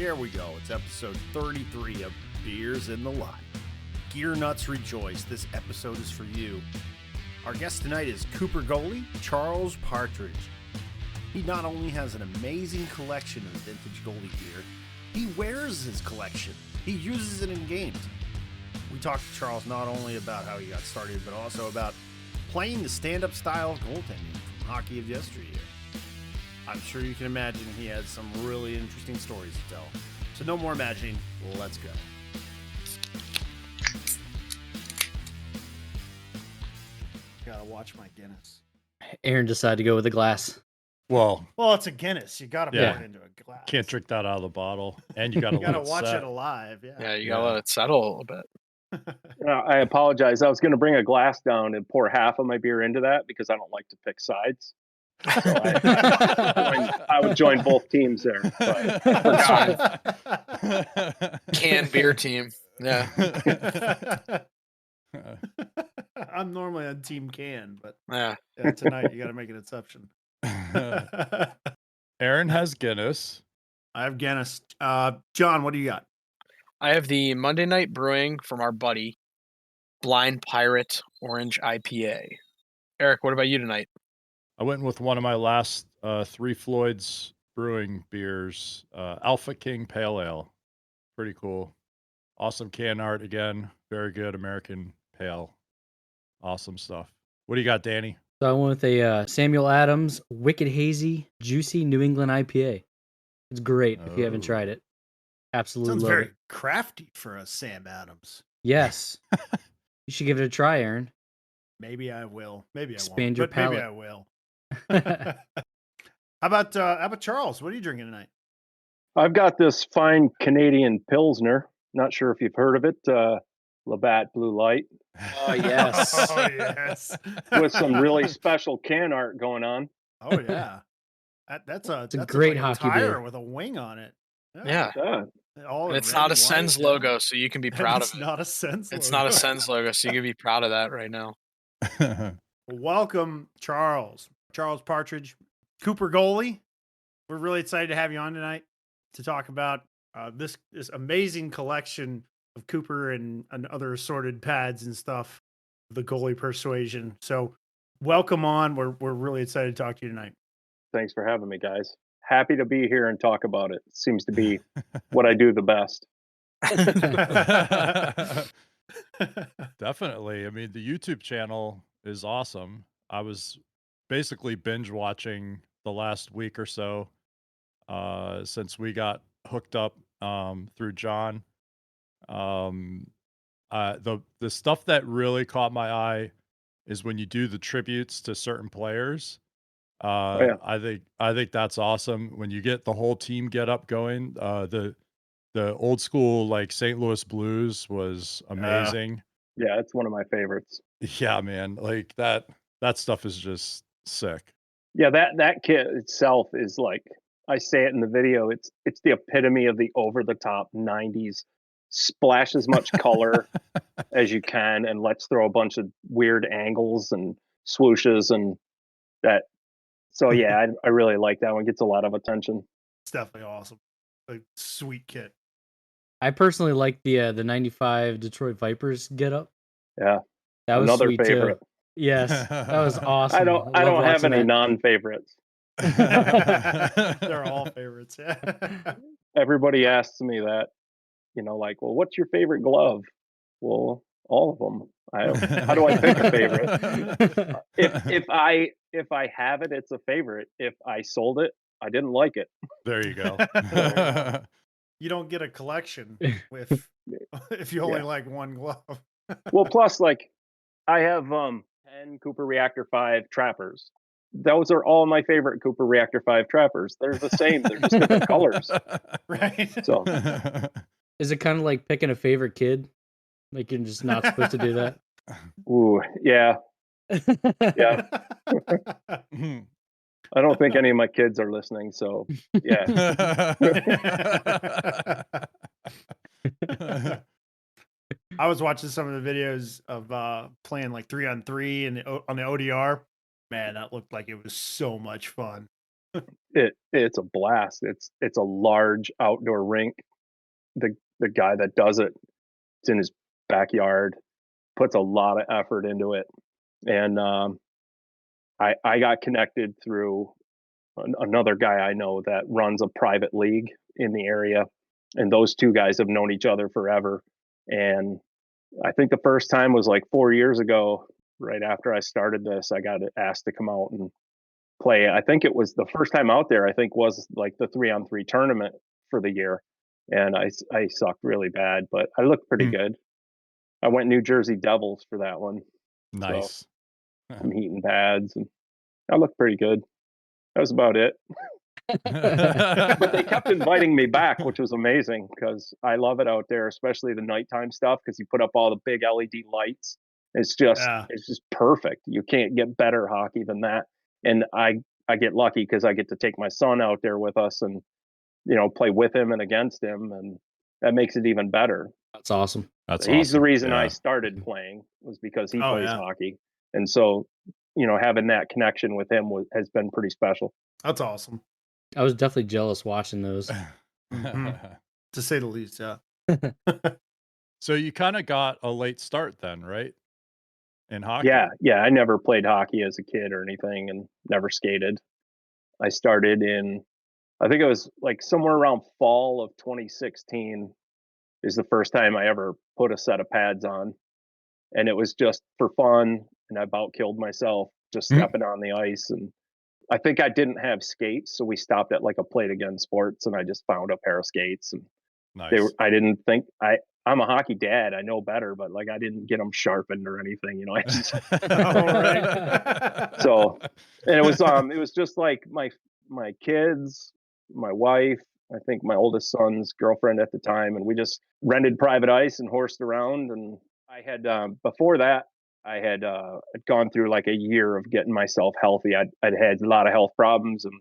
Here we go. It's episode 33 of Beers in the Lot. Gear Nuts rejoice. This episode is for you. Our guest tonight is CooperGoalie, Charles Partridge. He not only has an amazing collection of vintage goalie gear, he wears his collection. He uses it in games. We talked to Charles not only about how he got started, but also about playing the stand-up style of goaltending from hockey of yesteryear. I'm sure you can imagine he has some really interesting stories to tell. So no more imagining, let's go. Gotta watch my Guinness. Aaron decided to go with a glass. Well, it's a Guinness. You gotta pour it into a glass. Can't drink that out of the bottle, and you gotta You gotta let it watch set. it alive. Yeah, you gotta let it settle a little bit. I apologize. I was going to bring a glass down and pour half of my beer into that because I don't like to pick sides. So I would join both teams there. Canned beer team. Yeah. I'm normally on Team Can, but Yeah. tonight you got to make an exception. Aaron has Guinness. I have Guinness. John, what do you got? I have the Monday Night Brewing from our buddy, Blind Pirate Orange IPA. Eric, what about you tonight? I went with one of my last Three Floyds brewing beers, Alpha King Pale Ale. Pretty cool. Awesome can art again. Very good American pale. Awesome stuff. What do you got, Danny? So I went with a Samuel Adams Wicked Hazy Juicy New England IPA. It's great if you haven't tried it. Absolutely Sounds love very it. crafty for a Sam Adams. Yes. You should give it a try, Aaron. Maybe I will. Maybe I Expand won't. your But maybe palate. I will. How about Charles? What are you drinking tonight? I've got this fine Canadian Pilsner. Not sure if you've heard of it. Labatt Blue Light. Oh, yes. Oh, yes. With some really special can art going on. Oh, yeah. That's a great like hockey a tire beer. with a wing on it. Yeah. All And in it's red not a and Sens white, logo, so you can be proud of It's it. not a Sens logo. It's not a Sens logo, so you can be proud of that right now. Welcome, Charles. Charles Partridge, CooperGoalie. We're really excited to have you on tonight to talk about this amazing collection of Cooper and other assorted pads and stuff, the goalie persuasion. So welcome on. We're really excited to talk to you tonight. Thanks for having me, guys. Happy to be here and talk about it. Seems to be what I do the best. Definitely. I mean, the YouTube channel is awesome. I was basically binge watching the last week or so since we got hooked up through John. The stuff that really caught my eye is when you do the tributes to certain players. Yeah. I think that's awesome when you get the whole team get up going. The old school like St. Louis Blues was amazing. Yeah, it's one of my favorites. Yeah, man, like that stuff is just sick. Yeah, that kit itself is like, I say it in the video, it's the epitome of the over the top 90s. Splash as much color as you can and let's throw a bunch of weird angles and swooshes and that. So yeah, I really like that one. Gets a lot of attention. It's definitely awesome. A sweet kit. I personally like the 95 Detroit Vipers get up. Yeah. That was Another sweet favorite. too. Yes. That was awesome. I don't love have watching any that. non-favorites. They're all favorites. Yeah. Everybody asks me that, like, well, what's your favorite glove? Well, all of them. How do I pick a favorite? If I have it, it's a favorite. If I sold it, I didn't like it. There you go. You don't get a collection if you only like one glove. Well, plus, like, I have 10 Cooper Reactor 5 Trappers. Those are all my favorite Cooper Reactor 5 Trappers. They're the same. They're just different colors. Right. So, Is it kind of like picking a favorite kid? Like you're just not supposed to do that? ooh, yeah. Yeah. I don't think any of my kids are listening, so yeah. I was watching some of the videos of playing like 3-on-3 and on the ODR. Man, that looked like it was so much fun. It's a blast. It's a large outdoor rink. The guy that does it, it's in his backyard, puts a lot of effort into it, and I got connected through another guy I know that runs a private league in the area, and those two guys have known each other forever. And I think the first time was like 4 years ago, right after I started this. I got asked to come out and play. I think it was the first time out there. I think was like the 3-on-3 tournament for the year, and I sucked really bad, but I looked pretty good. I went New Jersey Devils for that one. Nice. So, some heating pads, and I looked pretty good. That was about it. But they kept inviting me back, which was amazing because I love it out there, especially the nighttime stuff. Because you put up all the big LED lights. It's just perfect. You can't get better hockey than that. And I get lucky because I get to take my son out there with us and play with him and against him, and that makes it even better. That's awesome. That's He's the awesome. reason I started playing, was because he plays yeah. hockey, and so having that connection with him has been pretty special. That's awesome. I was definitely jealous watching those. To say the least, yeah. So you kind of got a late start then, right? In hockey? Yeah. I never played hockey as a kid or anything, and never skated. I started I think it was like somewhere around fall of 2016 is the first time I ever put a set of pads on, and it was just for fun. And I about killed myself just stepping on the ice. And I think I didn't have skates, so we stopped at like a Play It Again Sports, and I just found a pair of skates. And Nice. I didn't think I'm a hockey dad. I know better, but like I didn't get them sharpened or anything, I just, so, and it was just like my kids, my wife, I think my oldest son's girlfriend at the time, and we just rented private ice and horsed around. And I had before that, I had gone through like a year of getting myself healthy. I'd had a lot of health problems, and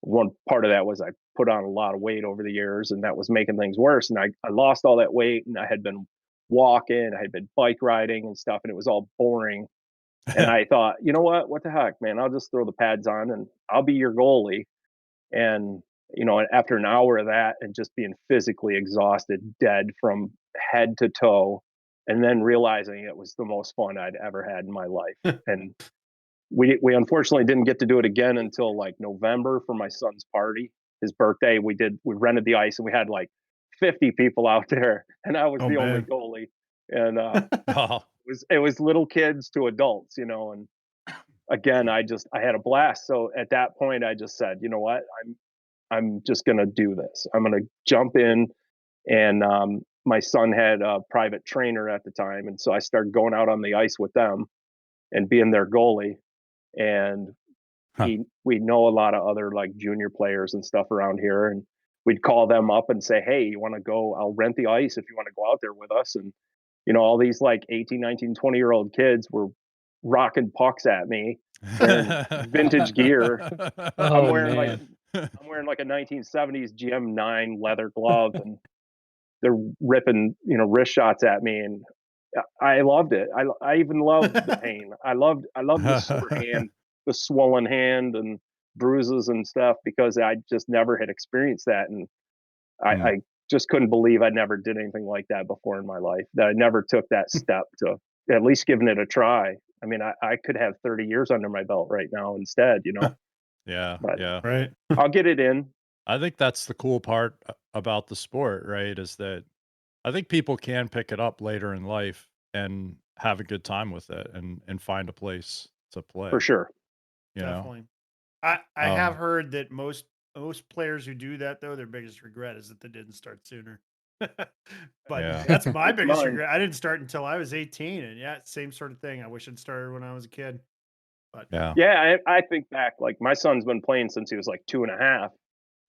one part of that was I put on a lot of weight over the years, and that was making things worse. And I lost all that weight, and I had been walking, I had been bike riding and stuff, and it was all boring. And I thought, you know what the heck, man, I'll just throw the pads on and I'll be your goalie. And after an hour of that and just being physically exhausted, dead from head to toe, and then realizing it was the most fun I'd ever had in my life. And we unfortunately didn't get to do it again until like November for my son's party, his birthday. We rented the ice, and we had like 50 people out there, and I was the only goalie. And it was little kids to adults, and again, I had a blast. So at that point I just said, you know what, I'm just going to do this. I'm going to jump in. And my son had a private trainer at the time, and so I started going out on the ice with them and being their goalie. And we know a lot of other like junior players and stuff around here, and we'd call them up and say, hey, you want to go? I'll rent the ice if you want to go out there with us. And all these like 18, 19, 20-year-old kids were rocking pucks at me, wearing vintage gear. I'm wearing like a 1970s GM9 leather glove, and they're ripping wrist shots at me, and I loved it. I even loved the pain. I loved the sore hand, the swollen hand, and bruises and stuff, because I just never had experienced that. And I just couldn't believe I never did anything like that before in my life, that I never took that step to at least giving it a try. I mean, I could have 30 years under my belt right now instead, Yeah. But Yeah. Right. I'll get it in. I think that's the cool part about the sport, right? Is that I think people can pick it up later in life and have a good time with it and find a place to play. For sure. Definitely. I have heard that most players who do that, though, their biggest regret is that they didn't start sooner. But that's my biggest regret. I didn't start until I was 18, and same sort of thing. I wish I'd started when I was a kid. But I think back, like my son's been playing since he was like 2.5,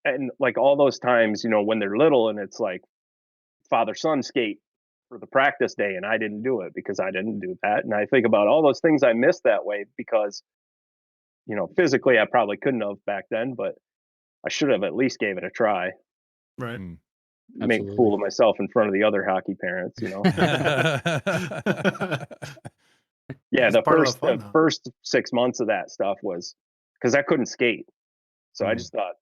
and like all those times, when they're little, and it's like father-son skate for the practice day, and I didn't do it because I didn't do that. And I think about all those things I missed that way because physically I probably couldn't have back then, but I should have at least gave it a try. Right. Make a fool of myself in front of the other hockey parents, Yeah, the first 6 months of that stuff was because I couldn't skate. So I just thought,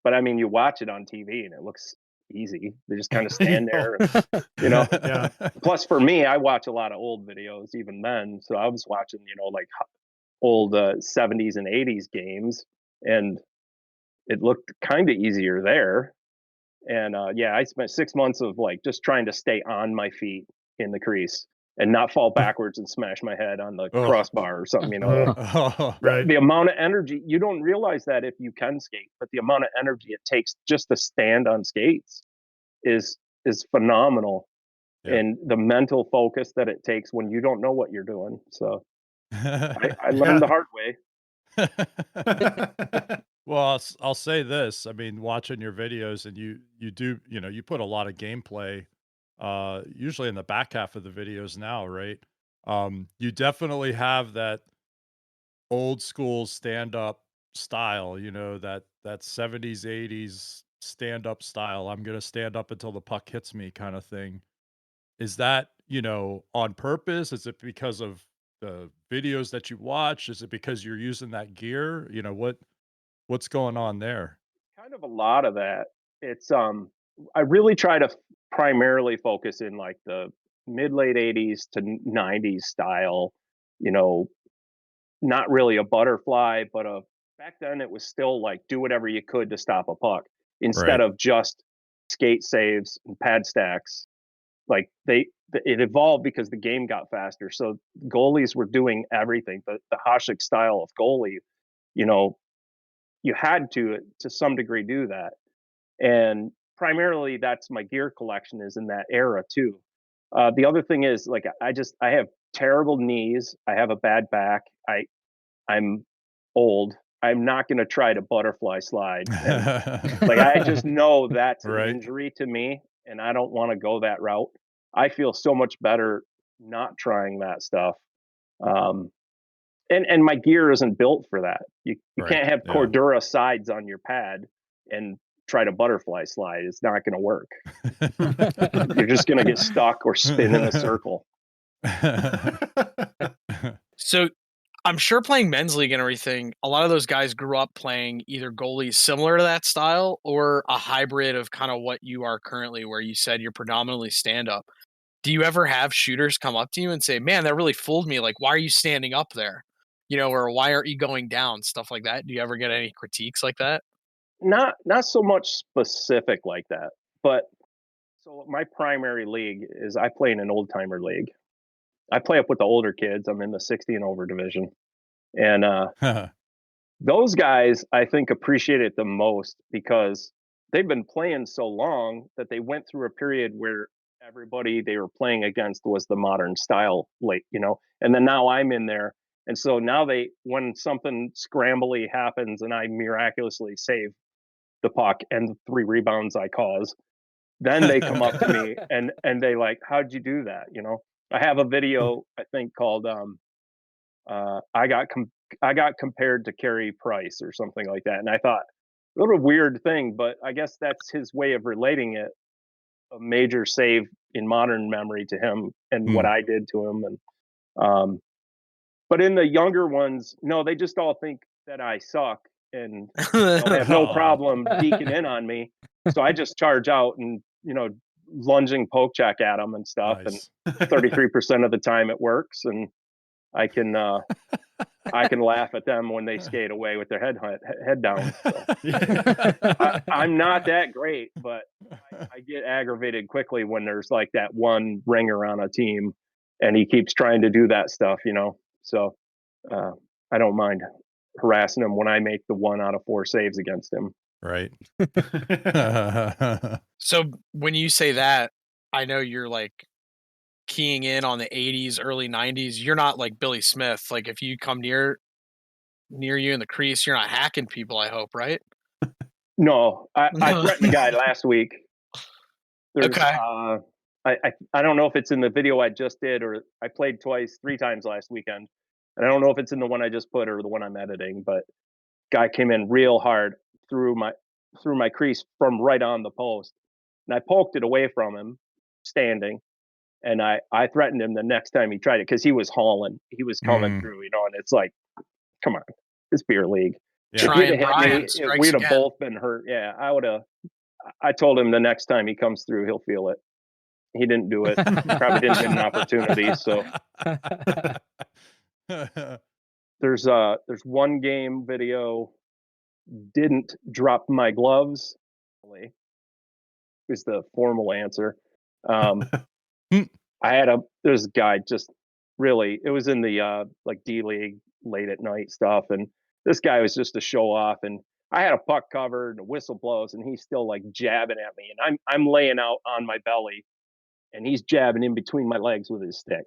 but I mean, you watch it on TV and it looks easy. They just kind of stand there, and, Yeah. Plus, for me, I watch a lot of old videos even then. So I was watching, like old 70s and 80s games, and it looked kind of easier there. And I spent 6 months of like just trying to stay on my feet in the crease and not fall backwards and smash my head on the Oh. crossbar or something. Oh, right. The amount of energy, you don't realize that if you can skate, but the amount of energy it takes just to stand on skates is phenomenal. Yeah. And the mental focus that it takes when you don't know what you're doing. So I learned the hard way. Well, I'll say this. I mean, watching your videos, and you do, you put a lot of gameplay, usually in the back half of the videos now, right? You definitely have that old school stand up style, that 70s, 80s stand up style. I'm going to stand up until the puck hits me kind of thing. Is that, on purpose? Is it because of the videos that you watch? Is it because you're using that gear? What's going on there? Kind of a lot of that. It's I really try to primarily focus in like the mid late 80s to 90s style, you know, not really a butterfly, but back then it was still like do whatever you could to stop a puck instead Right. of just skate saves and pad stacks. Like it evolved because the game got faster. So goalies were doing everything. The Hasek style of goalie, you know, you had to some degree do that. And primarily that's my gear collection is in that era too. The other thing is like I have terrible knees. I have a bad back. I'm old. I'm not going to try to butterfly slide. And, like I just know that's an Right. injury to me, and I don't want to go that route. I feel so much better not trying that stuff. Um, and my gear isn't built for that. You Right. can't have Yeah. Cordura sides on your pad and try to butterfly slide. It's not going to work. You're just going to get stuck or spin in a circle. So I'm sure playing men's league and everything, a lot of those guys grew up playing either goalies similar to that style or a hybrid of kind of what you are currently, where you said you're predominantly stand up. Do you ever have shooters come up to you and say, man, that really fooled me? Like, why are you standing up there? Or why aren't you going down? Stuff like that. Do you ever get any critiques like that? Not so much specific like that, but so my primary league is I play in an old timer league. I play up with the older kids. I'm in the 60 and over division. And those guys, I think, appreciate it the most because they've been playing so long that they went through a period where everybody they were playing against was the modern style, and then now I'm in there. And so now when something scrambly happens and I miraculously save the puck and the 3 rebounds I cause, then they come up to me and they like, how'd you do that? I have a video I think called I got compared to Carey Price or something like that, and I thought what a weird thing, but I guess that's his way of relating it. A major save in modern memory to him and what I did to him, and but in the younger ones, no, they just all think that I suck and they'll have no problem deking in on me. So I just charge out and lunging poke check at them and stuff, Nice. and 33% of the time it works, and I can laugh at them when they skate away with their head down. So I'm not that great, but I get aggravated quickly when there's like that one ringer on a team, and he keeps trying to do that stuff, So I don't mind harassing him when I make the 1 out of 4 saves against him. Right. So when you say that, I know you're like keying in on the 80s, early 90s. You're not like Billy Smith. Like if you come near you in the crease, you're not hacking people, I hope, right? No, I threatened a guy last week. There's Okay. I don't know if it's in the video I just did, or I played 3 times last weekend, and I don't know if it's in the one I just put or the one I'm editing, but guy came in real hard through my crease from right on the post, and I poked it away from him standing, and I threatened him the next time he tried it because he was hauling, he was coming through, and it's like, come on, it's beer league. Yeah. Trying He'd have hit Brian me, strikes we'd have again. both been hurt. Yeah, I would have. I told him the next time he comes through, he'll feel it. He didn't do it. Probably didn't get an opportunity. So there's one game video. Didn't drop my gloves. Is the formal answer. There's a guy just really, it was in the like D League late at night stuff, and this guy was just a show off, and I had a puck covered, and a whistle blows, and he's still like jabbing at me, and I'm laying out on my belly, and he's jabbing in between my legs with his stick,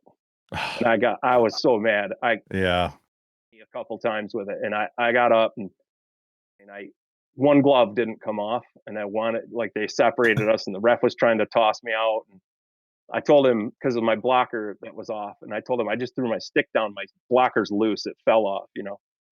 and I was so mad. Yeah. A couple times with it, and I got up and one glove didn't come off, and I wanted, like, they separated us, and the ref was trying to toss me out, and I told him, because of my blocker that was off, and I told him I just threw my stick down, my blocker's loose, it fell off,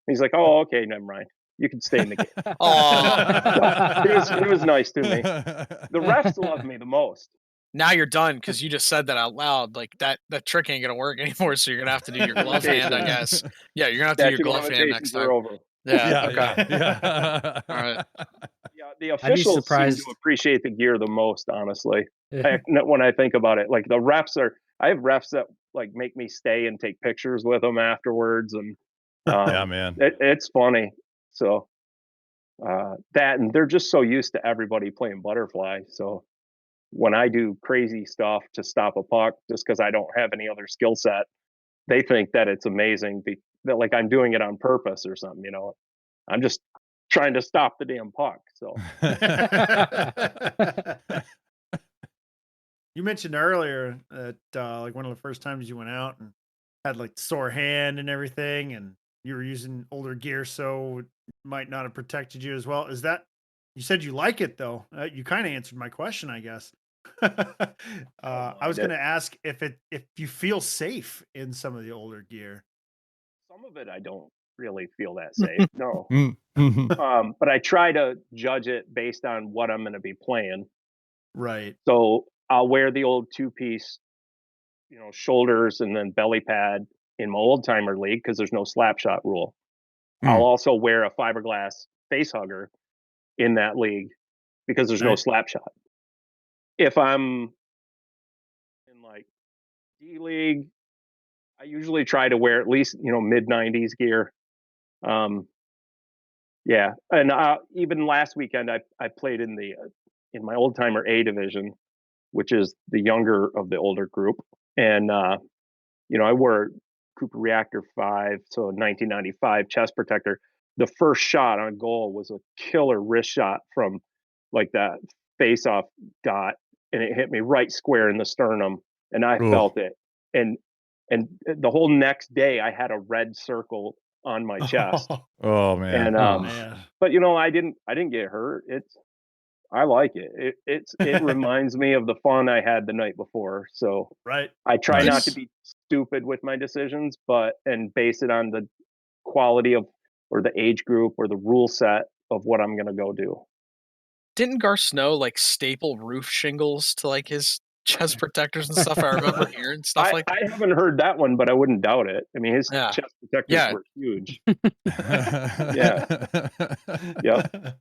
He's like, oh, okay, never mind, you can stay in the game. Oh, He was nice to me. The refs love me the most. now you're done because you just said that out loud. Like that trick ain't gonna work anymore. So you're gonna have to do your glove hand, I guess. Yeah, you're gonna have to do your glove hand next time. Over. Yeah. Okay. Yeah. All right. Yeah, the officials seem to appreciate the gear the most, honestly. When I think about it, like I have refs that like make me stay and take pictures with them afterwards, and yeah, man, it's funny. So that, and they're just so used to everybody playing butterfly. So when I do crazy stuff to stop a puck, just because I don't have any other skill set, they think that it's amazing. That like I'm doing it on purpose or something. I'm just trying to stop the damn puck. So you mentioned earlier that like one of the first times you went out and had like sore hand and everything, and you were using older gear, so it might not have protected you as well. Is that, you said you like it though? You kind of answered my question, I guess. I was going to ask if you feel safe in some of the older gear. Some of it I don't really feel that safe. No. But I try to judge it based on what I'm going to be playing. Right. So I'll wear the old 2-piece, shoulders and then belly pad in my old timer league because there's no slap shot rule. I'll also wear a fiberglass face hugger in that league because there's no slap shot. If I'm in like D League, I usually try to wear at least, mid 90s gear. Yeah. And even last weekend, I played in my old timer A division, which is the younger of the older group. And, I wore Cooper Reactor 5, so 1995 chest protector. The first shot on goal was a killer wrist shot from like that face-off dot, and it hit me right square in the sternum, and I felt it. And the whole next day, I had a red circle on my chest. Oh man. And but I didn't get hurt. I like it. It reminds me of the fun I had the night before. So right. I try not to be stupid with my decisions, and base it on the quality of, or the age group or the rule set of what I'm going to go do. Didn't Gar Snow like staple roof shingles to like his chest protectors and stuff? I remember hearing stuff like that. I haven't heard that one, but I wouldn't doubt it. I mean, his chest protectors were huge. Yeah. Yep.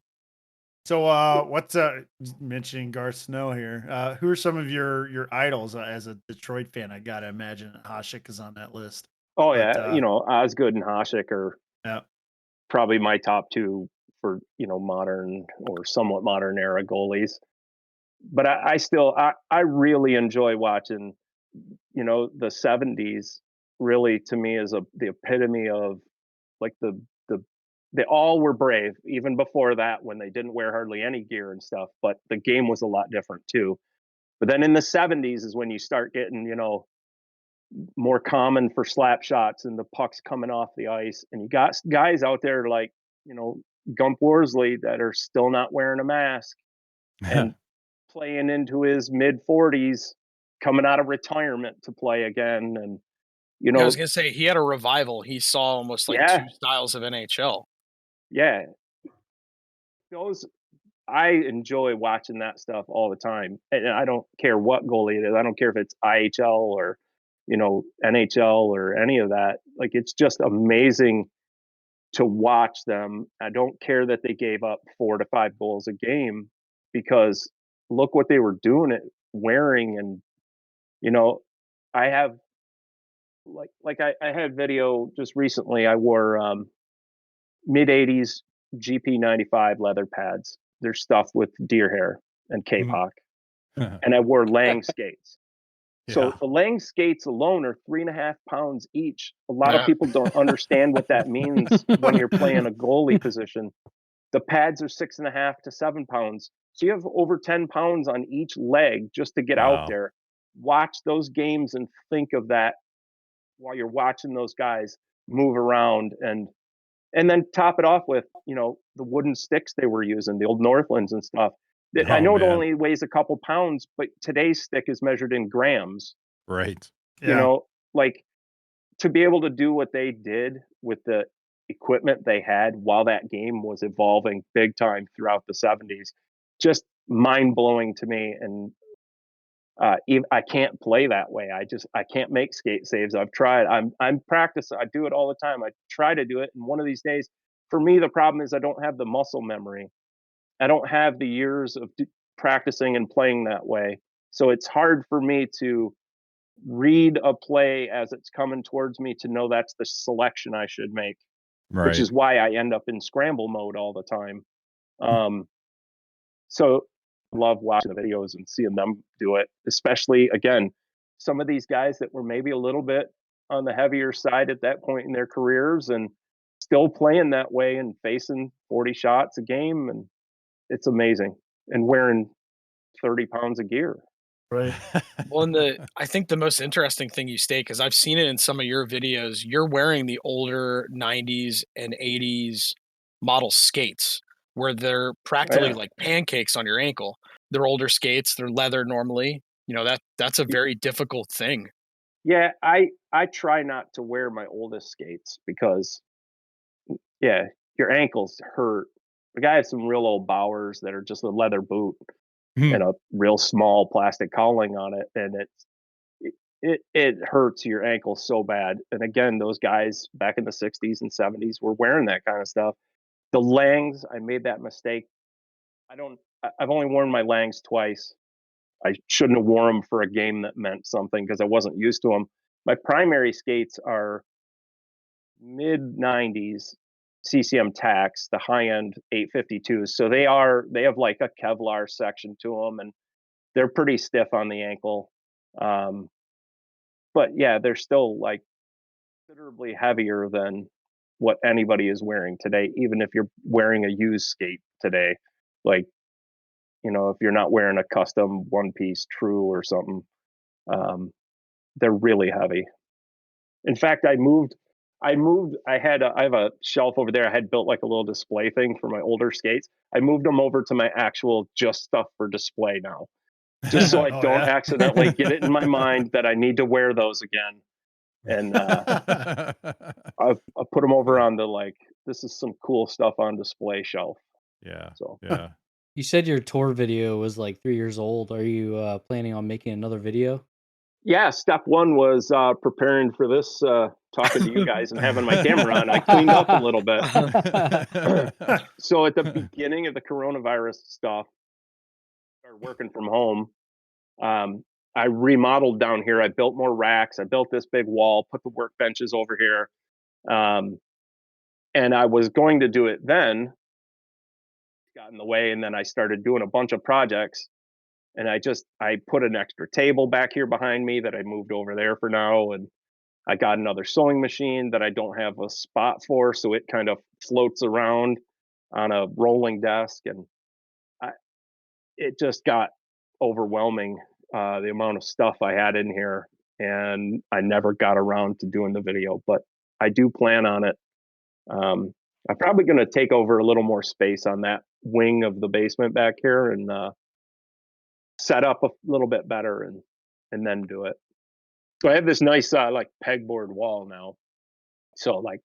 So what's mentioning Gar Snow here? Who are some of your idols as a Detroit fan? I gotta imagine Hasek is on that list. Oh yeah, Osgood and Hasek are probably my top two for modern or somewhat modern era goalies. But I really enjoy watching, the 70s. Really, to me, is the epitome of like they all were brave, even before that, when they didn't wear hardly any gear and stuff, but the game was a lot different too. But then in the 70s is when you start getting, more common for slap shots and the pucks coming off the ice. And you got guys out there like, Gump Worsley that are still not wearing a mask and playing into his mid 40s, coming out of retirement to play again. And, I was going to say, he had a revival. He saw almost like two styles of NHL. Yeah. I enjoy watching that stuff all the time. And I don't care what goalie it is. I don't care if it's IHL or, NHL or any of that. Like, it's just amazing to watch them. I don't care that they gave up 4 to 5 goals a game, because look what they were doing it wearing. And I have I had video just recently. I wore mid 80s GP95 leather pads. They're stuffed with deer hair and kapok, and I wore Lang skates. So the Lang skates alone are 3.5 pounds each. A lot of people don't understand what that means when you're playing a goalie position. The pads are 6.5 to 7 pounds. So you have over 10 pounds on each leg just to get out there. Watch those games and think of that while you're watching those guys move around, and then top it off with, the wooden sticks they were using, the old Northlands and stuff. I know it only weighs a couple pounds, but today's stick is measured in grams. Right. Yeah. To be able to do what they did with the equipment they had while that game was evolving big time throughout the 70s, just mind blowing to me. And I can't play that way. I can't make skate saves. I've tried. I'm practicing. I do it all the time. I try to do it, and one of these days, for me, the problem is I don't have the muscle memory. I don't have the years of practicing and playing that way. So it's hard for me to read a play as it's coming towards me to know that's the selection I should make, which is why I end up in scramble mode all the time. So I love watching the videos and seeing them do it, especially, again, some of these guys that were maybe a little bit on the heavier side at that point in their careers and still playing that way and facing 40 shots a game. And it's amazing. And wearing 30 pounds of gear. Right. Well, I think the most interesting thing you state, because I've seen it in some of your videos, you're wearing the older 90s and 80s model skates where they're practically like pancakes on your ankle. They're older skates, they're leather normally. That's a very difficult thing. Yeah, I try not to wear my oldest skates because, your ankles hurt. The guy has some real old Bowers that are just a leather boot and a real small plastic cowling on it, and it hurts your ankle so bad. And again, those guys back in the 60s and 70s were wearing that kind of stuff. The Langs, I made that mistake. I've only worn my Langs twice. I shouldn't have worn them for a game that meant something because I wasn't used to them. My primary skates are mid 90s CCM Tax, the high end 852s. So they have like a Kevlar section to them, and they're pretty stiff on the ankle. But yeah, they're still like considerably heavier than what anybody is wearing today, even if you're wearing a used skate today. Like, if you're not wearing a custom one piece True or something, they're really heavy. In fact, I have a shelf over there. I had built like a little display thing for my older skates. I moved them over to my actual just stuff for display now, just so I don't accidentally get it in my mind that I need to wear those again. And I've put them over on the this is some cool stuff on display shelf. Yeah. So yeah. You said your tour video was like 3 years old. Are you planning on making another video? Yeah, step one was preparing for this, talking to you guys and having my camera on. I cleaned up a little bit. So at the beginning of the coronavirus stuff, I started working from home. I remodeled down here. I built more racks. I built this big wall, put the workbenches over here. And I was going to do it then, got in the way, and then I started doing a bunch of projects. And I put an extra table back here behind me that I moved over there for now. And I got another sewing machine that I don't have a spot for. So it kind of floats around on a rolling desk. And it just got overwhelming, the amount of stuff I had in here. And I never got around to doing the video, but I do plan on it. I'm probably going to take over a little more space on that wing of the basement back here and set up a little bit better and then do it. So I have this nice pegboard wall now. So like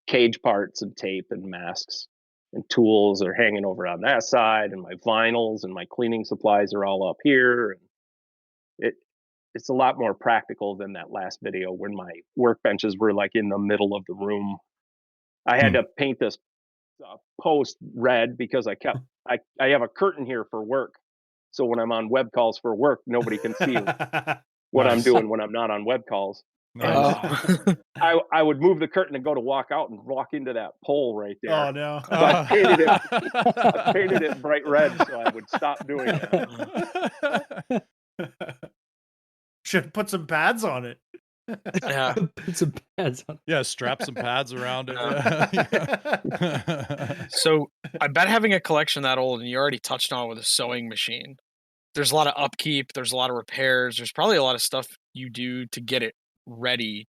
cage parts and tape and masks and tools are hanging over on that side, and my vinyls and my cleaning supplies are all up here. And it's a lot more practical than that last video when my workbenches were like in the middle of the room. I had to paint this post red because I have a curtain here for work. So when I'm on web calls for work, nobody can see what I'm doing when I'm not on web calls. Nice. I would move the curtain and go to walk out and walk into that pole right there. Oh no! So I painted it bright red so I would stop doing that. Should have put some pads on it. Yeah. Put some pads on. Yeah, strap some pads around it. So I bet having a collection that old, and you already touched on it with a sewing machine, there's a lot of upkeep, there's a lot of repairs, there's probably a lot of stuff you do to get it ready,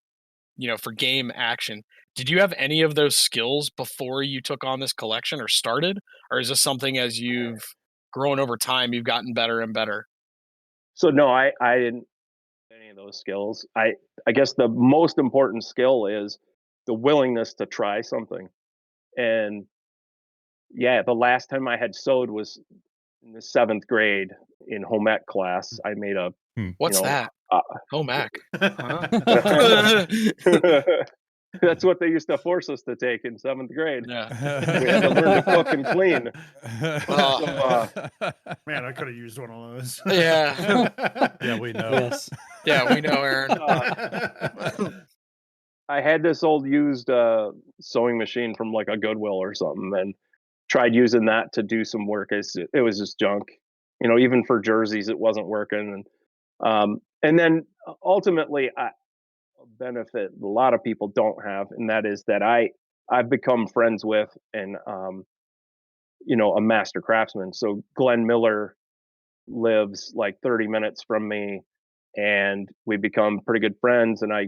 for game action. Did you have any of those skills before you took on this collection or started? Or is this something as you've grown over time, you've gotten better and better? So no, I didn't have any of those skills. I guess the most important skill is the willingness to try something. And yeah, the last time I had sewed was in the 7th grade in home ec class. I made a What's that? Home ec. That's what they used to force us to take in 7th grade. Yeah. We had to learn to cook and clean. Man, I could have used one of those. Yeah. Yeah, we know. Yes. Yeah, we know, Aaron. I had this old used sewing machine from like a Goodwill or something, and tried using that to do some work. It was just junk, even for jerseys, it wasn't working. And then ultimately, a benefit a lot of people don't have, and that is that I've become friends with and a master craftsman. So Glenn Miller lives like 30 minutes from me, and we become pretty good friends. And I,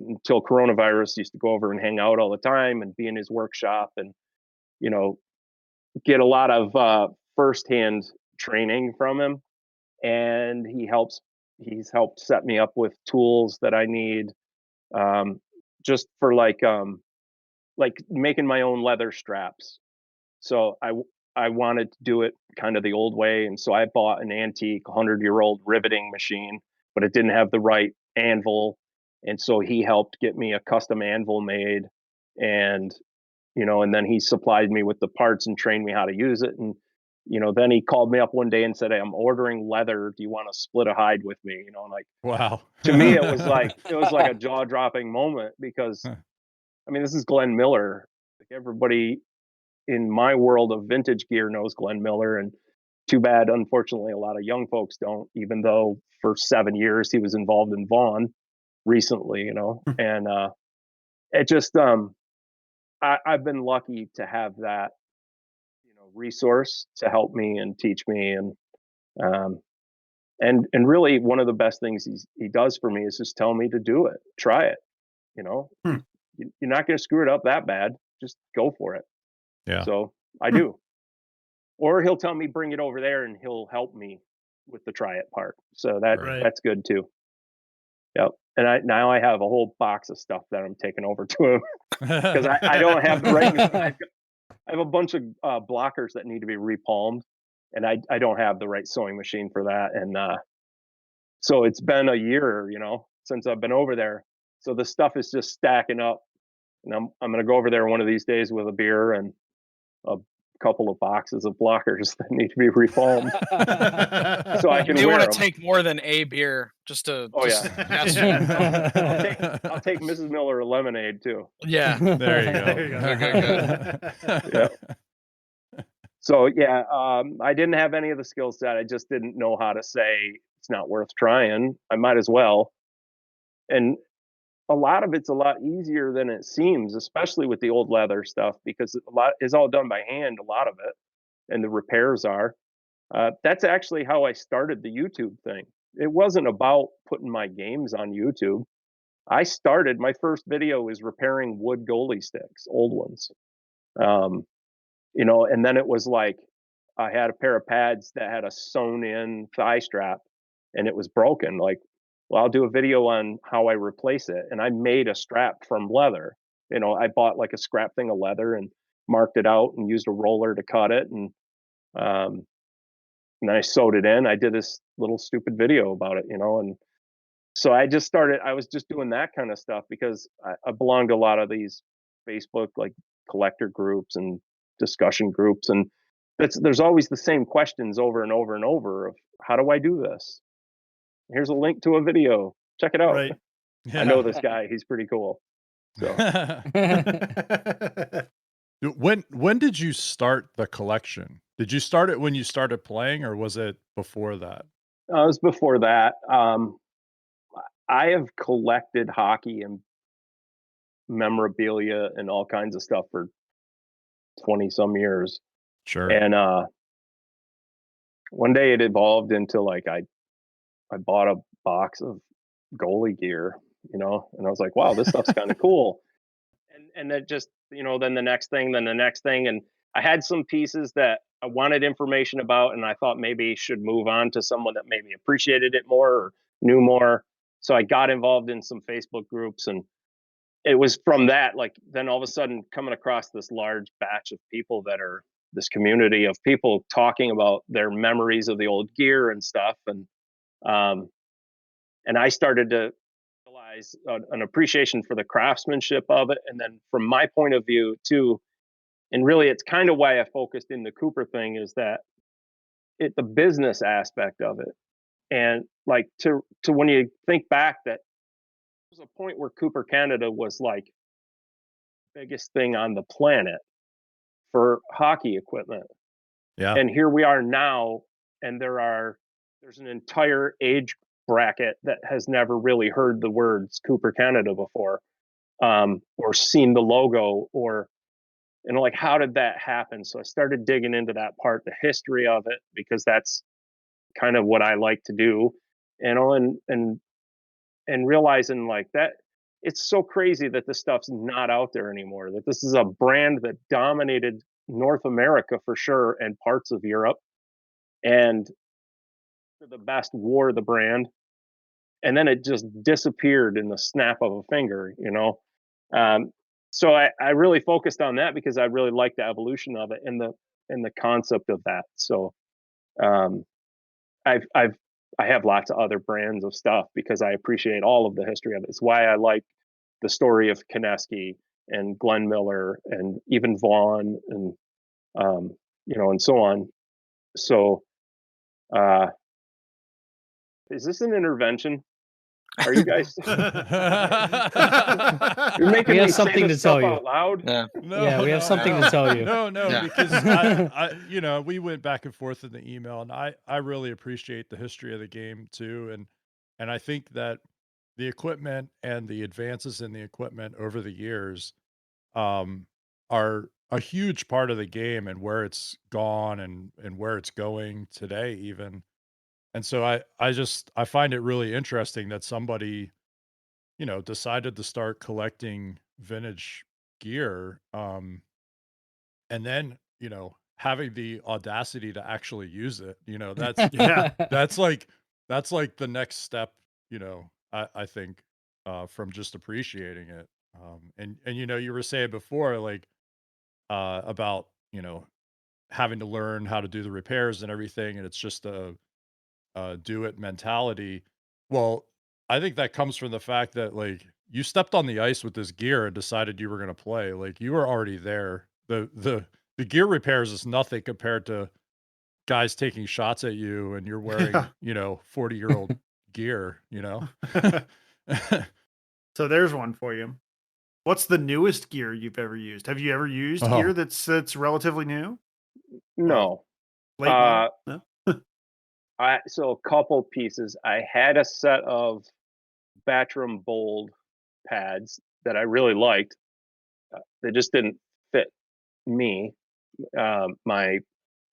until coronavirus, used to go over and hang out all the time and be in his workshop and get a lot of firsthand training from him. And he's helped set me up with tools that I need, just for like making my own leather straps. So I wanted to do it kind of the old way, and so I bought an antique 100-year-old riveting machine, but it didn't have the right anvil, and so he helped get me a custom anvil made, and and then he supplied me with the parts and trained me how to use it. And then he called me up one day and said, "Hey, I'm ordering leather. Do you want to split a hide with me?" Like, Wow. to me it was like a jaw-dropping moment, because I mean, this is Glenn Miller. Like, everybody in my world of vintage gear knows Glenn Miller, and too bad, unfortunately, a lot of young folks don't, even though for 7 years he was involved in Vaughn recently, and it just I've been lucky to have that resource to help me and teach me, and really one of the best things he does for me is just tell me to do it, try it. You're not going to screw it up that bad, just go for it. Yeah. So I do. Or he'll tell me bring it over there and he'll help me with the try it part. So that's good too. Yep. And now I have a whole box of stuff that I'm taking over to him because I don't have the right. I have a bunch of blockers that need to be repalmed, and I don't have the right sewing machine for that. And so it's been a year, since I've been over there. So the stuff is just stacking up, and I'm going to go over there one of these days with a beer and a couple of boxes of blockers that need to be repalmed, so I can. You want to take more than a beer just to. Oh just yeah. I'll take Mrs. Miller a lemonade too. Yeah. There you go. There you go. Good. Yeah. So yeah, I didn't have any of the skill set. I just didn't know how to say it's not worth trying. I might as well. And a lot of it's a lot easier than it seems, especially with the old leather stuff, because a lot is all done by hand, a lot of it, and the repairs are. That's actually how I started the YouTube thing. It wasn't about putting my games on YouTube. My first video was repairing wood goalie sticks, old ones. And then it was like, I had a pair of pads that had a sewn in thigh strap and it was broken. Like, well, I'll do a video on how I replace it. And I made a strap from leather. I bought like a scrap thing of leather and marked it out and used a roller to cut it. And then I sewed it in. I did this little stupid video about it, and so I was just doing that kind of stuff because I belong to a lot of these Facebook like collector groups and discussion groups, and there's always the same questions over and over and over of how do I do this? Here's a link to a video. Check it out. Right. I know this guy. He's pretty cool. So when did you start the collection? Did you start it when you started playing, or was it before that? it was before that. I have collected hockey and memorabilia and all kinds of stuff for 20 some years. Sure. And one day it evolved into like I bought a box of goalie gear, and I was like, wow, this stuff's kind of cool. And then just, then the next thing, and I had some pieces that I wanted information about, and I thought maybe should move on to someone that maybe appreciated it more or knew more. So I got involved in some Facebook groups, and it was from that, like, then all of a sudden coming across this large batch of people that are this community of people talking about their memories of the old gear and stuff. And I started to realize an appreciation for the craftsmanship of it. And then from my point of view too, and really it's kind of why I focused in the Cooper thing, is that the business aspect of it. And like to when you think back, that there was a point where Cooper Canada was like the biggest thing on the planet for hockey equipment. Yeah. And here we are now, and there's an entire age bracket that has never really heard the words Cooper Canada before, or seen the logo, or like, how did that happen? So I started digging into that part, the history of it, because that's kind of what I like to do, and realizing like that it's so crazy that this stuff's not out there anymore, that this is a brand that dominated North America for sure and parts of Europe, and the best wore the brand, and then it just disappeared in the snap of a finger. So I really focused on that because I really like the evolution of it and the concept of that. So I have lots of other brands of stuff because I appreciate all of the history of it. It's why I like the story of Konecki and Glenn Miller and even Vaughn and and so on. So is this an intervention? Are you guys? You're making We have me something say to this tell stuff you. out loud. Yeah. Yeah, we have something to tell you. No, Yeah. because I we went back and forth in the email, and I really appreciate the history of the game too, and I think that the equipment and the advances in the equipment over the years are a huge part of the game and where it's gone and where it's going today even. And so I find it really interesting that somebody, decided to start collecting vintage gear, and then, having the audacity to actually use it. That's Yeah. that's like the next step, I think, from just appreciating it. And you were saying before, like, about, having to learn how to do the repairs and everything, and it's just a do it mentality. Well, I think that comes from the fact that, like, you stepped on the ice with this gear and decided you were going to play. Like, you were already there. The gear repairs is nothing compared to guys taking shots at you and you're wearing, Yeah. 40-year-old gear, So there's one for you. What's the newest gear you've ever used? Have you ever used Oh. gear that's relatively new? No. Late model? No? So a couple pieces. I had a set of Batram Bold pads that I really liked. They just didn't fit me, my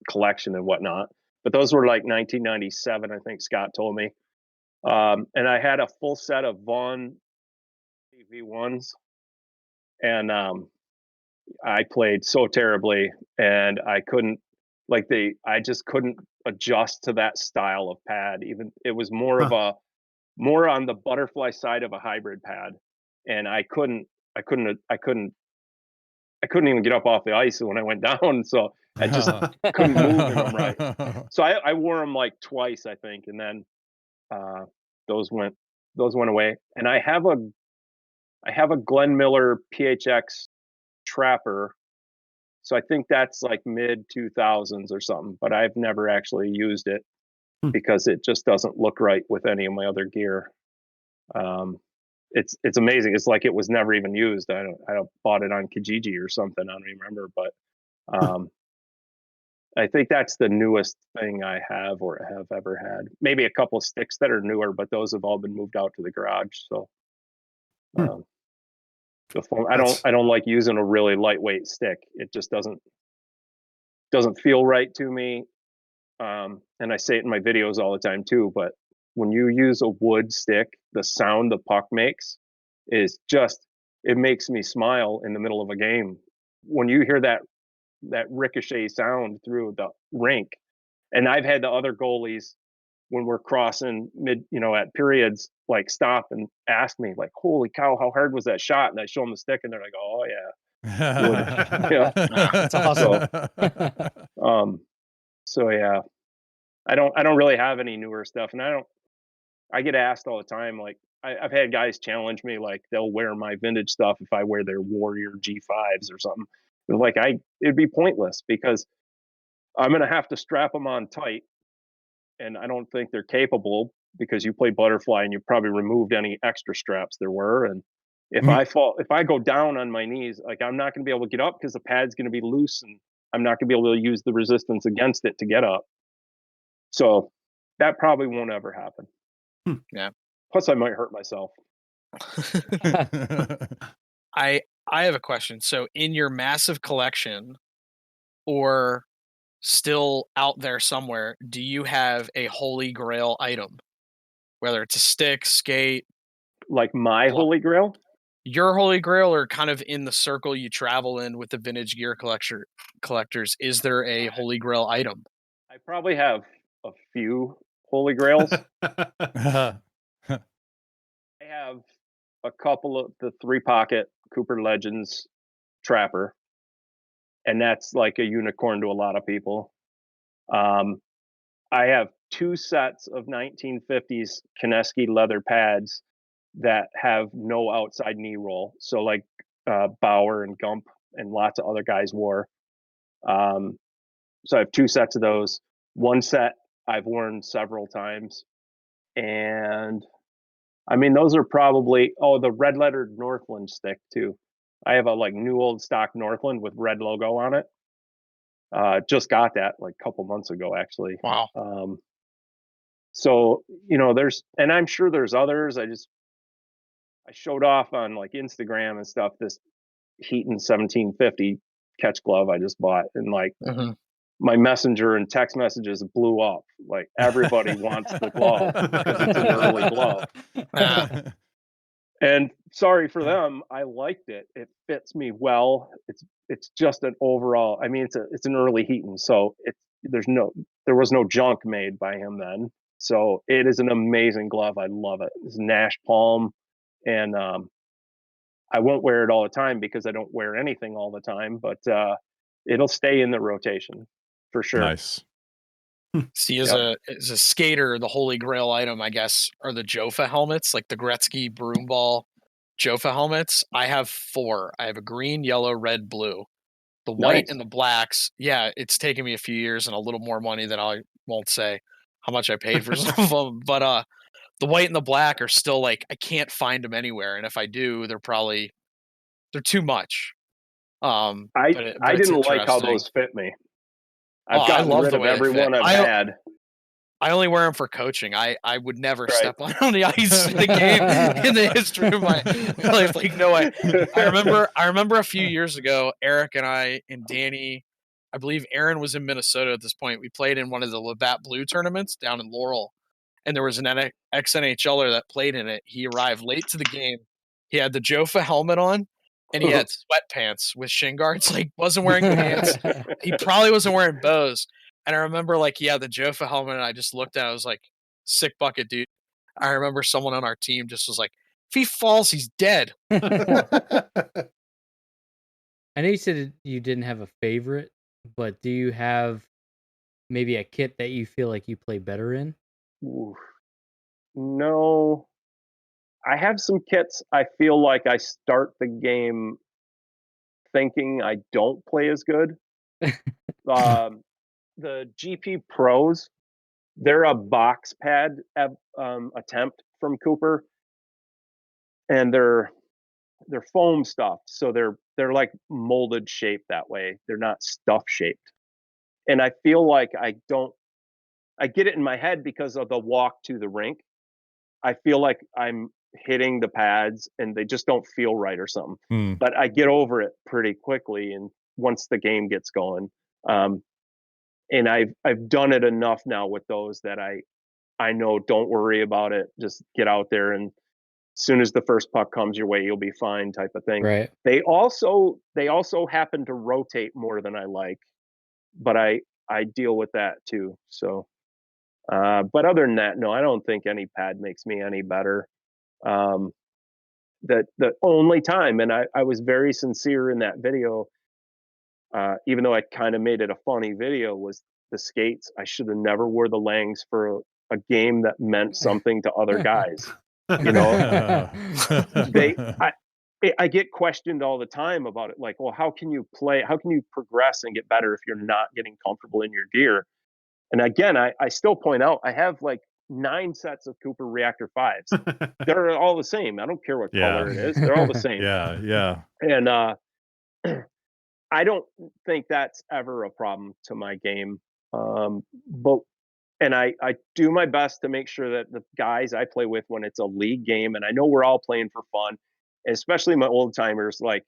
collection and whatnot. But those were like 1997, I think Scott told me. And I had a full set of Vaughn V1s, and I played so terribly, and I couldn't I just couldn't adjust to that style of pad. Even it was more of a more on the butterfly side of a hybrid pad, and I couldn't even get up off the ice when I went down. So I just couldn't move in them right. So I wore them like twice, I think, and then those went away. And I have a Glenn Miller PHX Trapper. So I think that's like mid 2000s or something, but I've never actually used it because it just doesn't look right with any of my other gear. It's amazing. It's like it was never even used. I bought it on Kijiji or something. I don't even remember, but I think that's the newest thing I have or have ever had. Maybe a couple of sticks that are newer, but those have all been moved out to the garage. So the foam, I don't like using a really lightweight stick. It just doesn't feel right to me. And I say it in my videos all the time too, but when you use a wood stick, the sound the puck makes is just, it makes me smile in the middle of a game. When you hear that ricochet sound through the rink, and I've had the other goalies when we're crossing mid, at periods, like stop and ask me like, holy cow, how hard was that shot? And I show them the stick and they're like, oh yeah, wood. Yeah. That's awesome. So yeah, I don't really have any newer stuff, and I get asked all the time, like I've had guys challenge me, like they'll wear my vintage stuff if I wear their Warrior G5s or something. They're like, it'd be pointless because I'm gonna have to strap them on tight, and I don't think they're capable because you play butterfly and you probably removed any extra straps there were. And if I go down on my knees, like I'm not gonna be able to get up because the pad's gonna be loose, and I'm not gonna be able to use the resistance against it to get up. So that probably won't ever happen. Yeah. Plus, I might hurt myself. I have a question. So, in your massive collection, or still out there somewhere, do you have a holy grail item? Whether it's a stick, skate, Like my holy grail? Your holy grail, or kind of in the circle you travel in with the vintage gear collectors, is there a holy grail item? I probably have a few holy grails. I have a couple of the 3-pocket Cooper Legends Trapper, and that's like a unicorn to a lot of people. I have 2 sets of 1950s Kineski leather pads that have no outside knee roll. So like Bauer and Gump and lots of other guys wore. So I have 2 sets of those. One set I've worn several times. And I mean, those are probably, the red lettered Northland stick too. I have a like new old stock Northland with red logo on it. Just got that like a couple months ago, actually. Wow. So, and I'm sure there's others. I showed off on like Instagram and stuff, this Heaton 1750 catch glove I just bought. And like my messenger and text messages blew up. Like everybody wants the glove because it's an early glove. And sorry for them, I liked it. It fits me well. It's just an overall. I mean, it's an early Heaton, so there was no junk made by him then. So it is an amazing glove. I love it. It's Nash palm, and I won't wear it all the time because I don't wear anything all the time. But it'll stay in the rotation for sure. Nice. See, as a skater, the holy grail item, I guess, are the Jofa helmets, like the Gretzky broomball Jofa helmets. I have 4. I have a green, yellow, red, blue. The white and the blacks, yeah, it's taken me a few years and a little more money than I won't say how much I paid for some of them. But the white and the black are still like, I can't find them anywhere. And if I do, they're too much. I didn't like how those fit me. I've gotten rid of every one I've had. I only wear them for coaching. I would never step on the ice in the game in the history of my life. Like, no way. I remember a few years ago, Eric and I and Danny, I believe Aaron was in Minnesota at this point. We played in one of the Labatt Blue tournaments down in Laurel, and there was an ex-NHLer that played in it. He arrived late to the game. He had the Jofa helmet on, and he had sweatpants with shin guards. Like, wasn't wearing pants. He probably wasn't wearing bows. And I remember, like, the Jofa helmet, and I just looked at it. I was like, sick bucket, dude. I remember someone on our team just was like, if he falls, he's dead. I know you said you didn't have a favorite, but do you have maybe a kit that you feel like you play better in? Oof. No. I have some kits I feel like I start the game thinking I don't play as good. The GP Pros, they're a box pad attempt from Cooper, and they're foam stuff, so they're like molded shape that way. They're not stuff shaped, and I feel like I get it in my head because of the walk to the rink. I feel like I'm hitting the pads and they just don't feel right or something. But I get over it pretty quickly, and once the game gets going, and I've done it enough now with those that I know, don't worry about it. Just get out there, and as soon as the first puck comes your way, you'll be fine, type of thing. Right. They also happen to rotate more than I like, but I deal with that too. So, but other than that, no, I don't think any pad makes me any better. The only time, and I was very sincere in that video, even though I kind of made it a funny video, was the skates. I should have never wore the Langs for a game that meant something to other guys. You know, I get questioned all the time about it. Like, well, how can you progress and get better if you're not getting comfortable in your gear? And again, I still point out, I have like 9 sets of Cooper Reactor 5s. They're all the same. I don't care what color it is. They're all the same. Yeah. And I don't think that's ever a problem to my game. But I do my best to make sure that the guys I play with, when it's a league game, and I know we're all playing for fun, especially my old timers, like,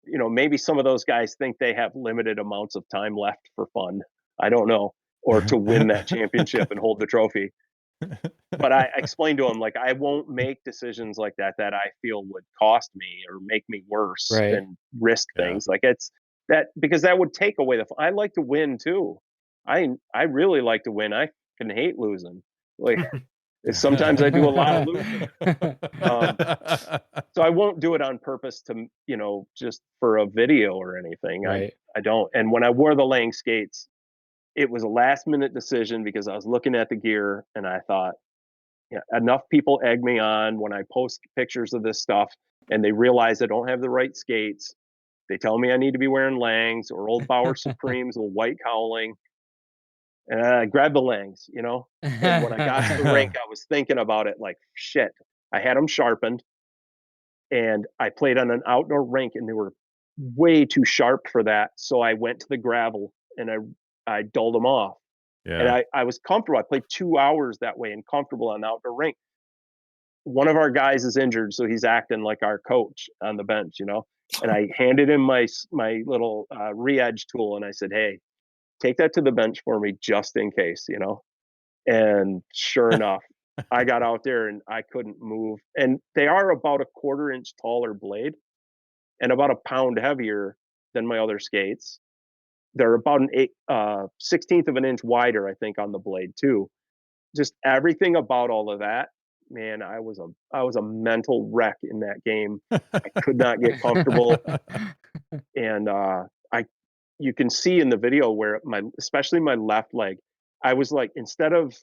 maybe some of those guys think they have limited amounts of time left for fun. I don't know, or to win that championship and hold the trophy. But I explained to them, like, I won't make decisions like that I feel would cost me or make me worse and risk things. Like, it's that, because that would take away the fun. I like to win too. I really like to win. I can hate losing. Like, sometimes I do a lot of losing. So I won't do it on purpose to, just for a video or anything. Right. I don't. And when I wore the Lang skates, it was a last minute decision because I was looking at the gear and I thought, enough people egg me on when I post pictures of this stuff and they realize I don't have the right skates. They tell me I need to be wearing Langs or Old Bauer Supremes with white cowling. And I grabbed the Langs, and when I got to the rink, I was thinking about it like, shit, I had them sharpened and I played on an outdoor rink and they were way too sharp for that. So I went to the gravel and I dulled them off. Yeah. And I was comfortable. I played 2 hours that way and comfortable on the outdoor rink. One of our guys is injured, so he's acting like our coach on the bench, and I handed him my little re-edge tool and I said, hey, take that to the bench for me just in case, and sure enough, I got out there and I couldn't move. And they are about a 1/4 inch taller blade and about a pound heavier than my other skates. They're about an 16th of an inch wider, I think, on the blade too. Just everything about all of that, man, I was a mental wreck in that game. I could not get comfortable. And you can see in the video where especially my left leg, I was like, instead of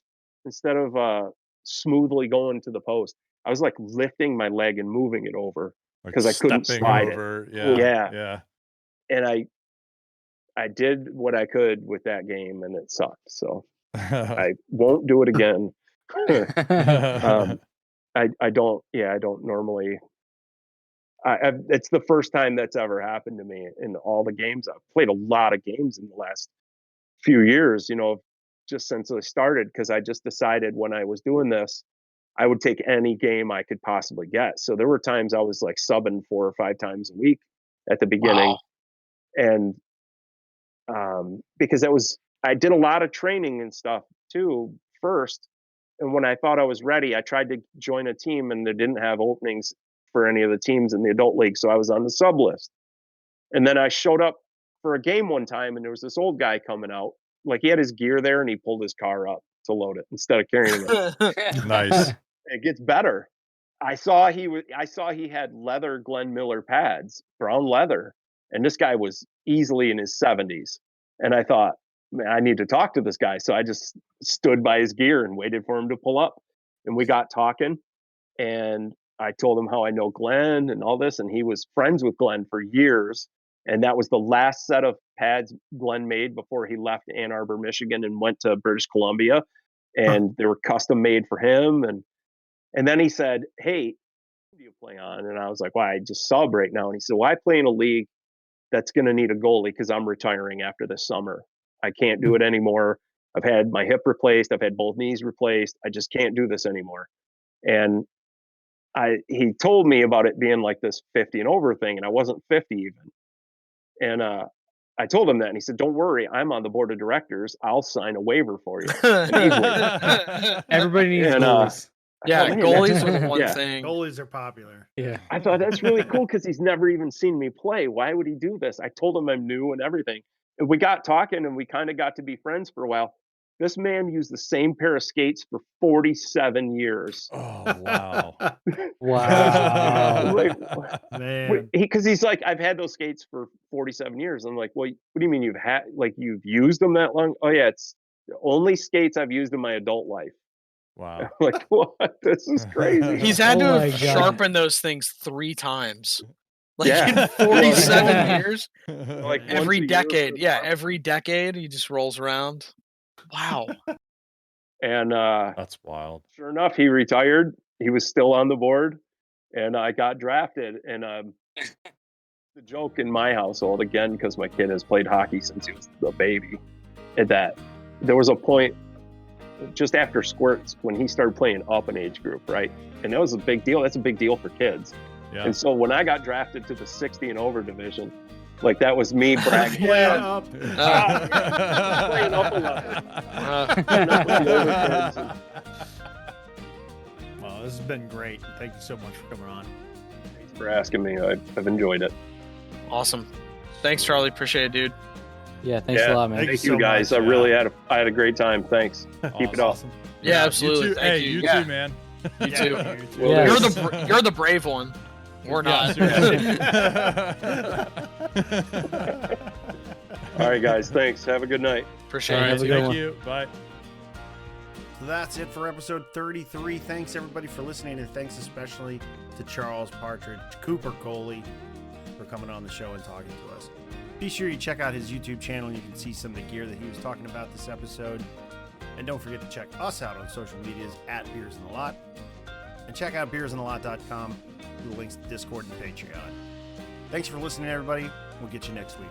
smoothly going to the post, I was like lifting my leg and moving it over because I couldn't slide it. Yeah. And I did what I could with that game and it sucked. So I won't do it again. I don't normally. It's the first time that's ever happened to me in all the games. I've played a lot of games in the last few years, just since I started, because I just decided when I was doing this, I would take any game I could possibly get. So there were times I was like subbing 4 or 5 times a week at the beginning. Wow. And because I did a lot of training and stuff too first. And when I thought I was ready, I tried to join a team and they didn't have openings for any of the teams in the adult league. So I was on the sub list. And then I showed up for a game one time and there was this old guy coming out. Like, he had his gear there and he pulled his car up to load it instead of carrying it. Nice. It gets better. I saw he had leather Glenn Miller pads, brown leather. And this guy was easily in his 70s. And I thought, man, I need to talk to this guy. So I just stood by his gear and waited for him to pull up. And we got talking. And I told him how I know Glenn and all this. And he was friends with Glenn for years. And that was the last set of pads Glenn made before he left Ann Arbor, Michigan, and went to British Columbia. And they were custom made for him. And then he said, "Hey, who do you play on?" And I was like, "Well, I just sub right now." And he said, "Well, I play in a league that's going to need a goalie because I'm retiring after this summer. I can't do it anymore. I've had my hip replaced. I've had both knees replaced. I just can't do this anymore." And he told me about it being like this 50 and over thing, and I wasn't 50 even. And I told him that, and he said, "Don't worry, I'm on the board of directors. I'll sign a waiver for you." Everybody needs And, goalies. Yeah, man, goalies are the one yeah. thing. Goalies are popular. Yeah. I thought that's really cool because he's never even seen me play. Why would he do this? I told him I'm new and everything. And we got talking, and we kind of got to be friends for a while. This man used the same pair of skates for 47 years. Oh, wow. Wow. Like, Man. because he's like, "I've had those skates for 47 years. I'm like, "Well, what do you mean you've used them that long?" "Oh yeah, it's the only skates I've used in my adult life." Wow. I'm like, "What? This is crazy." He's had to Oh my have God. sharpened those things 3 times. Like Yeah. in 47 years. Like once Every a year decade. for- Yeah, every decade he just rolls around. Wow. And That's wild. sure enough, he retired. He was still on the board, and I got drafted. And the joke in my household, again, because my kid has played hockey since he was a baby, is that there was a point just after squirts when he started playing up an age group, right? And that was a big deal. That's a big deal for kids. Yeah. And so when I got drafted to the 60 and over division, like that was me bragging. Yeah. Playing up a level. Well, this has been great. Thank you so much for coming on. Thanks for asking me. I've enjoyed it. Awesome. Thanks, Charlie. Appreciate it, dude. Yeah, thanks a lot, man. Thank Thank you you so guys. much, I really had a great time. Thanks. Keep it up. Awesome. Yeah, absolutely. You too. Thank Hey, you. you Yeah, too, man. you too. You too. Well, Yes. You're the brave one. We're not. All right, guys. Thanks. Have a good night. Appreciate All right, it. have a good Thank one. you. Bye. So that's it for episode 33. Thanks everybody for listening, and thanks especially to Charles Partridge, CooperGoalie, for coming on the show and talking to us. Be sure you check out his YouTube channel. You can see some of the gear that he was talking about this episode. And don't forget to check us out on social medias at Beers in the Lot. And check out beersinthelot.com for the links to Discord and Patreon. Thanks for listening, everybody. We'll get you next week.